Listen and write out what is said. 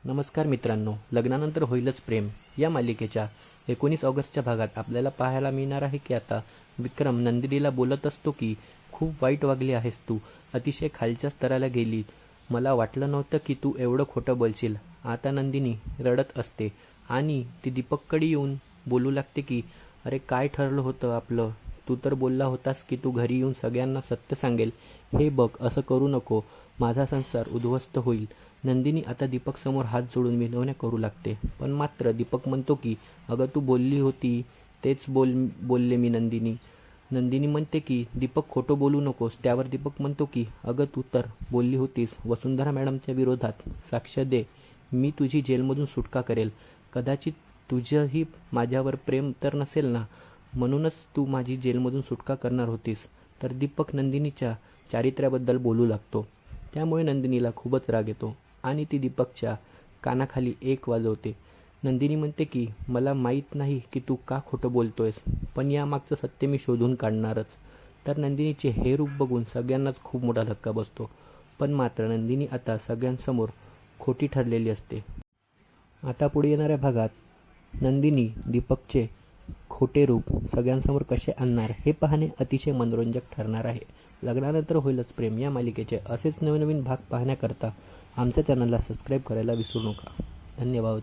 नमस्कार मित्रांनो, लग्नानंतर होईलच प्रेम या मालिकेच्या 19 ऑगस्टच्या भागात आपल्याला पाहायला मिळणार आहे की आता विक्रम नंदिनीला बोलत असतो की खूप वाईट वागली आहेस तू, अतिशय खालच्या स्तराला गेली, मला वाटलं नव्हतं की तू एवढं खोटं बोलशील. आता नंदिनी रडत असते आणि ती दीपककडे येऊन बोलू लागते की अरे काय ठरलं होतं आपलं, तू तर बोलला होतास की तू घरी येऊन सगळ्यांना सत्य सांगेल. हे बघ, असं करू नको, माझा संसार उद्ध्वस्त होईल. नंदिनी आता दीपक समोर हात जोडून विनवण्या करू लागते, पण मात्र दीपक म्हणतो की अगं तू बोलली होती तेच बोलले मी. नंदिनी म्हणते की दीपक खोटं बोलू नकोस. त्यावर दीपक म्हणतो की अगं तू तर बोलली होतीस वसुंधरा मॅडमच्या विरोधात साक्ष दे, मी तुझी जेलमधून सुटका करेल. कदाचित तुझंही माझ्यावर प्रेम तर नसेल ना, म्हणूनच तू माझी जेलमधून सुटका करणार होतीस. तर दीपक नंदिनीच्या चारित्र्याबद्दल बोलू लागतो. त्यामुळे नंदिनीला खूपच राग येतो आणि ती दीपकच्या कानाखाली एक वाजवते. नंदिनी म्हणते की मला माहीत नाही की तू का खोटं बोलतोयस, पण यामागचं सत्य मी शोधून काढणारच. तर नंदिनीचे हे रूप बघून सगळ्यांनाच खूप मोठा धक्का बसतो, पण मात्र नंदिनी आता सगळ्यांसमोर खोटी ठरलेली असते. आता पुढे येणाऱ्या भागात नंदिनी दीपकचे खोटे रूप सगळ्यांसमोर कसे आणणार हे पाहणे अतिशय मनोरंजक ठरणार आहे. लग्नानंतर होईलच प्रेम या मालिकेचे असेच नवनवीन भाग पाहण्याकरता आमच्या चॅनलला सबस्क्राईब करायला विसरू नका. धन्यवाद.